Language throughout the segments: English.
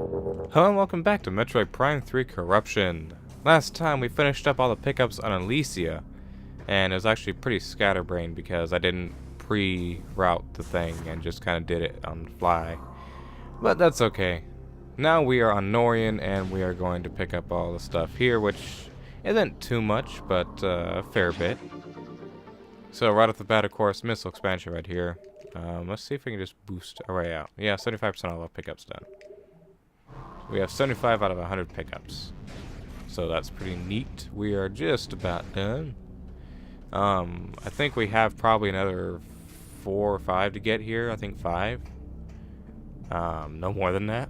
Hello and welcome back to Metroid Prime 3 Corruption. Last time we finished up all the pickups on Alicia, and it was actually pretty scatterbrained because I didn't pre-route the thing and just kind of did it on the fly. But that's okay. Now we are on Norion and we are going to pick up all the stuff here, which isn't too much, but a fair bit. So right off the bat, of course, missile expansion right here. Let's see if we can just boost array out. Yeah, 75% of our pickups done. We have 75 out of 100 pickups. So that's pretty neat. We are just about done. I think we have probably another 4 or 5 to get here. I think 5. No more than that.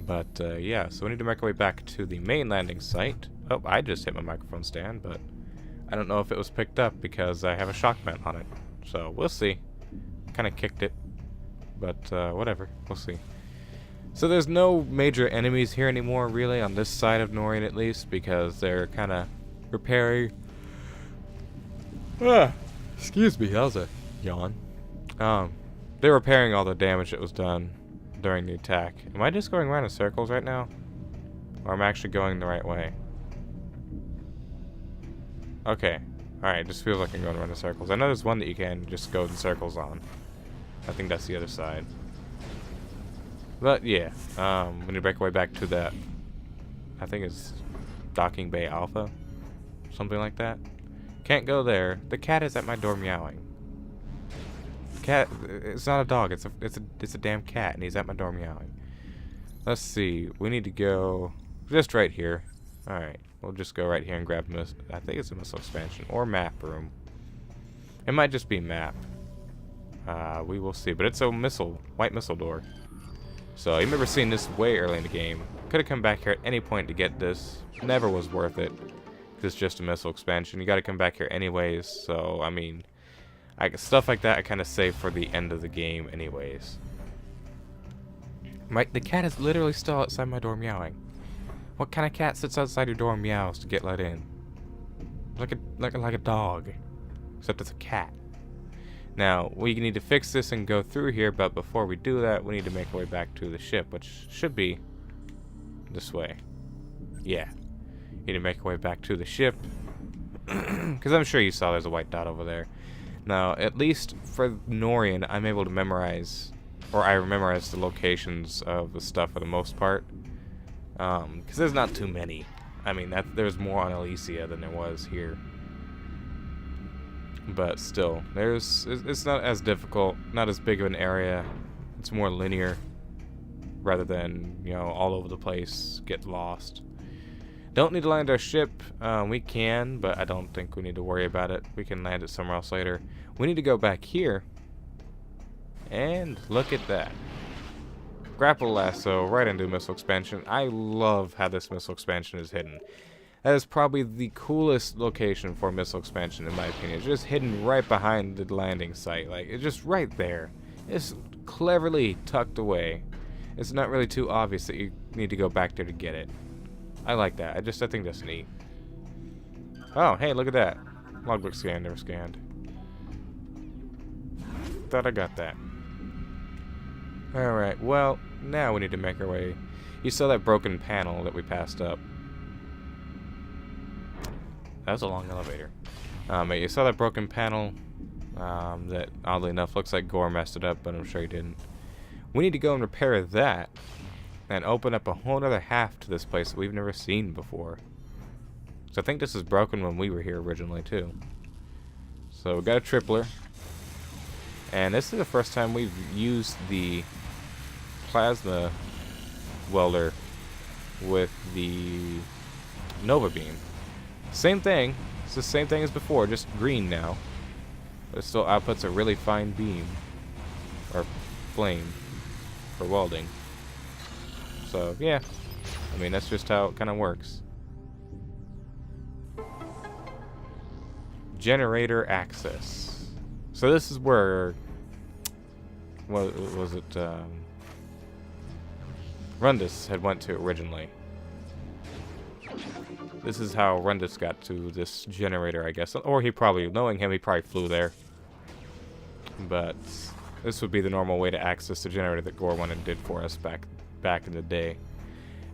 But yeah, so we need to make our way back to the main landing site. Oh, I just hit my microphone stand, but I don't know if it was picked up because I have a shock vent on it. So we'll see. Kind of kicked it. But whatever. We'll see. So there's no major enemies here anymore, really, on this side of Norion at least, because they're kind of repairing. Excuse me, that was a yawn. They're repairing all the damage that was done during the attack. Am I just going around in circles right now? Or am I actually going the right way? Okay. Alright, it just feels like I'm going around in circles. I know there's one that you can just go in circles on. I think that's the other side. But yeah, we need to break our way back to that. I think it's Docking Bay Alpha, something like that. Can't go there. The cat is at my door meowing. Cat, it's not a dog. It's a damn cat, and he's at my door meowing. Let's see. We need to go just right here. All right, we'll just go right here and grab I think it's a missile expansion or map room. It might just be map. We will see. But it's a white missile door. So, you remember seeing this way early in the game. Could have come back here at any point to get this. Never was worth it. It's just a missile expansion. You gotta come back here anyways. So, I mean, stuff like that I kind of save for the end of the game anyways. The cat is literally still outside my door meowing. What kind of cat sits outside your door and meows to get let in? Like a dog. Except it's a cat. Now, we need to fix this and go through here, but before we do that, we need to make our way back to the ship, which should be this way. Yeah. Need to make our way back to the ship, because I'm sure you saw there's a white dot over there. Now, at least for Norion, I'm able to memorize, or I memorize the locations of the stuff for the most part, because there's not too many. I mean, there's more on Alicia than there was here. But still, it's not as difficult, not as big of an area. It's more linear rather than, you know, all over the place, get lost. Don't need to land our ship. We can, but I don't think we need to worry about it. We can land it somewhere else later. We need to go back here. And look at that. Grapple lasso right into missile expansion. I love how this missile expansion is hidden. That is probably the coolest location for missile expansion, in my opinion. It's just hidden right behind the landing site. Like, it's just right there. It's cleverly tucked away. It's not really too obvious that you need to go back there to get it. I like that. I think that's neat. Oh, hey, look at that. Logbook scan, never scanned. Thought I got that. Alright, well, now we need to make our way. You saw that broken panel that we passed up. That was a long elevator. You saw that broken panel that, oddly enough, looks like Gore messed it up, but I'm sure he didn't. We need to go and repair that and open up a whole other half to this place that we've never seen before. So I think this is broken when we were here originally, too. So we got a tripler. And this is the first time we've used the plasma welder with the Nova beam. Same thing. It's the same thing as before, just green now. But it still outputs a really fine beam. Or flame. For welding. So, yeah. I mean, that's just how it kind of works. Generator access. So this is where... What was it? Rundus had went to originally. This is how Rundus got to this generator, I guess. Or he probably, knowing him, he probably flew there. But this would be the normal way to access the generator that Gore went and did for us back in the day.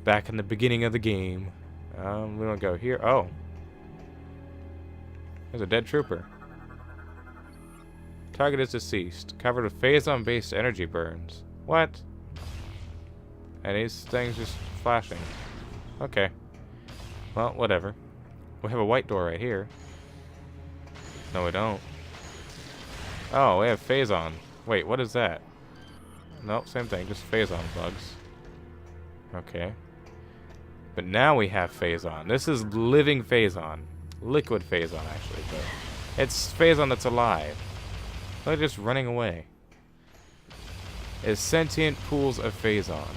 Back in the beginning of the game. We don't go here. Oh. There's a dead trooper. Target is deceased. Covered with phazon-based energy burns. What? And these things just flashing. Okay. Well, whatever. We have a white door right here. No, we don't. Oh, we have phazon. Wait, what is that? Nope, same thing. Just phazon bugs. Okay. But now we have phazon. This is living phazon. Liquid phazon, actually. But it's phazon that's alive. They're just running away. It's sentient pools of phazon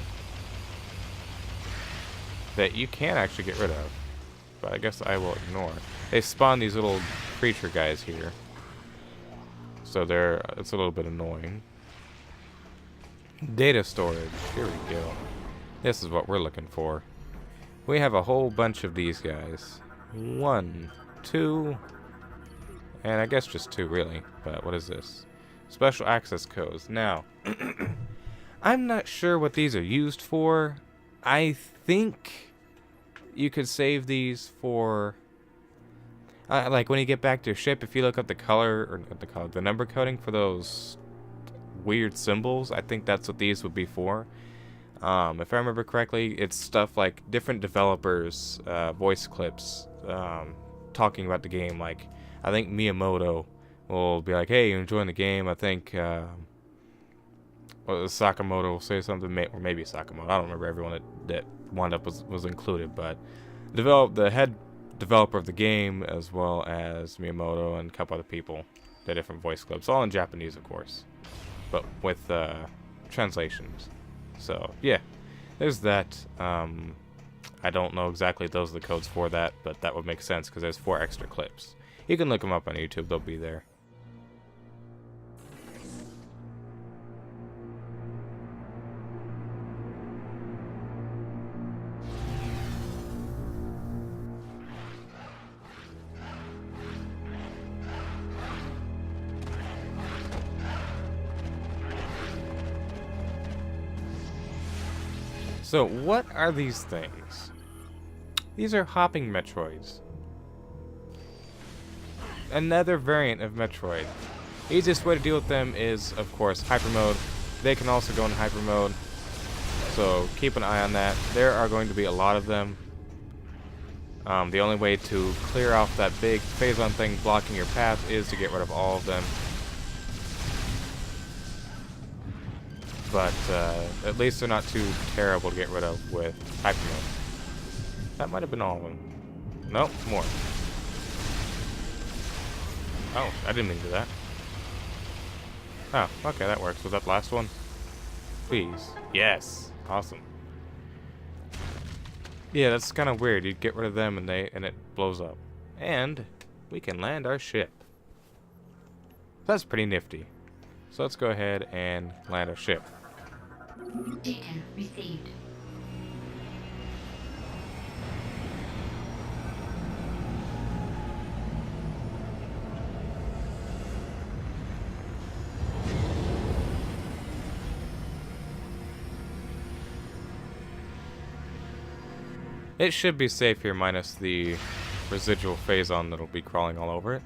that you can actually get rid of. But I guess I will ignore. They spawn these little creature guys here. So it's a little bit annoying. Data storage. Here we go. This is what we're looking for. We have a whole bunch of these guys. 1, 2, and I guess just 2 really. But what is this? Special access codes. Now, I'm not sure what these are used for. I think you could save these for like when you get back to your ship. If you look up the color or the number coding for those weird symbols, I think that's what these would be for. If I remember correctly, it's stuff like different developers' voice clips talking about the game. Like, I think Miyamoto will be like, "Hey, you're enjoying the game." I think Sakamoto will say something, or maybe Sakamoto. I don't remember everyone that wound up was included, but the head developer of the game, as well as Miyamoto and a couple other people, the different voice clips, all in Japanese, of course, but with translations. So yeah, there's that. I don't know exactly those are the codes for that, but that would make sense because there's 4 extra clips. You can look them up on YouTube; they'll be there. So, what are these things? These are hopping Metroids. Another variant of Metroid. Easiest way to deal with them is, of course, hyper mode. They can also go in hyper mode, so keep an eye on that. There are going to be a lot of them. The only way to clear off that big phazon thing blocking your path is to get rid of all of them. But at least they're not too terrible to get rid of with hyper mode. That might have been all of them. Nope, more. Oh, I didn't mean to do that. Oh, okay, that works. Was that the last one? Please. Yes. Awesome. Yeah, that's kind of weird. You get rid of them and it blows up. And we can land our ship. That's pretty nifty. So let's go ahead and land our ship. Data received. It should be safe here, minus the residual phazon that'll be crawling all over it.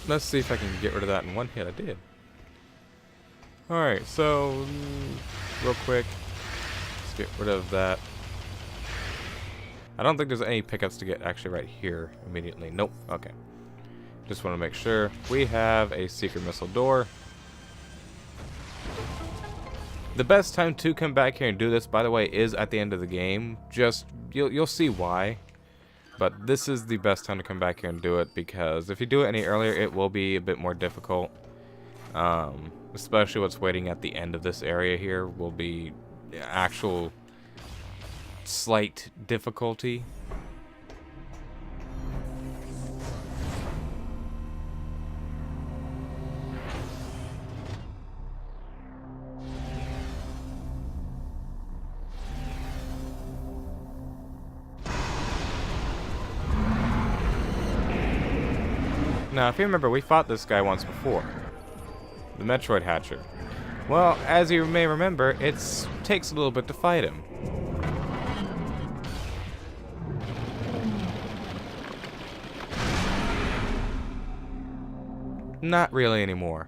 Let's see if I can get rid of that in one hit. I did. Alright, so real quick, let's get rid of that. I don't think there's any pickups to get actually right here immediately. Nope. Okay. Just want to make sure. We have a secret missile door. The best time to come back here and do this, by the way, is at the end of the game. Just you'll see why. But this is the best time to come back here and do it, because if you do it any earlier, it will be a bit more difficult. Especially what's waiting at the end of this area here will be actual slight difficulty. Now, if you remember, we fought this guy once before. The Metroid Hatcher. Well, as you may remember, it takes a little bit to fight him. Not really anymore.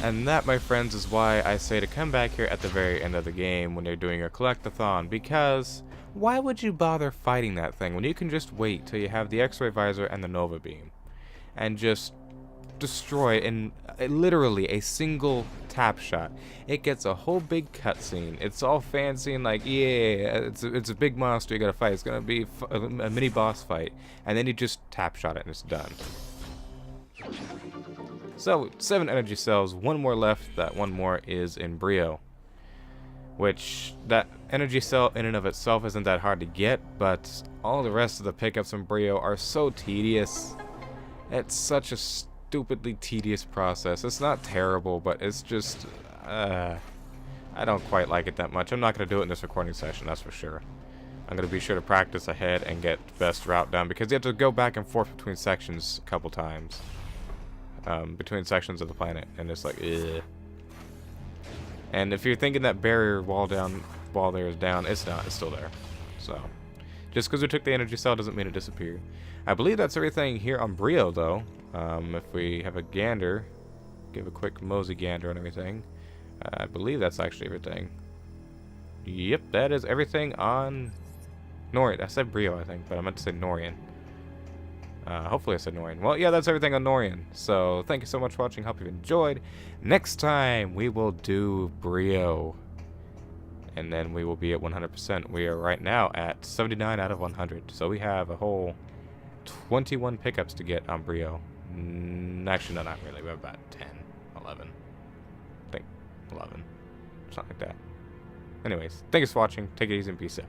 And that, my friends, is why I say to come back here at the very end of the game when you're doing your collectathon, because why would you bother fighting that thing when you can just wait till you have the X-ray visor and the Nova beam and just destroy it in literally a single tap shot? It gets a whole big cutscene. It's all fancy and like, yeah, it's a big monster you gotta fight. It's gonna be a mini boss fight, and then you just tap shot it and it's done. So, 7 energy cells, 1 more left. That 1 more is in Brio. Which, that energy cell in and of itself isn't that hard to get, but all the rest of the pickups in Brio are so tedious. It's such a stupidly tedious process. It's not terrible, but it's just, I don't quite like it that much. I'm not going to do it in this recording session, that's for sure. I'm going to be sure to practice ahead and get the best route down, because you have to go back and forth between sections a couple times. Between sections of the planet, and it's like, ugh. And if you're thinking that barrier wall there is down, it's not. It's still there. So, just because we took the energy cell doesn't mean it disappeared. I believe that's everything here on Brio, though. If we have a gander, give a quick mosey gander and everything, I believe that's actually everything. Yep, that is everything on Norion. I said Brio, I think, but I meant to say Norion. Hopefully I said Norion. Well, yeah, that's everything on Norion. So, thank you so much for watching. Hope you've enjoyed. Next time, we will do Brio. And then we will be at 100%. We are right now at 79 out of 100. So, we have a whole 21 pickups to get on Brio. Actually, no, not really. We have about 10, 11. I think 11. Something like that. Anyways, thank you for watching. Take it easy and peace out.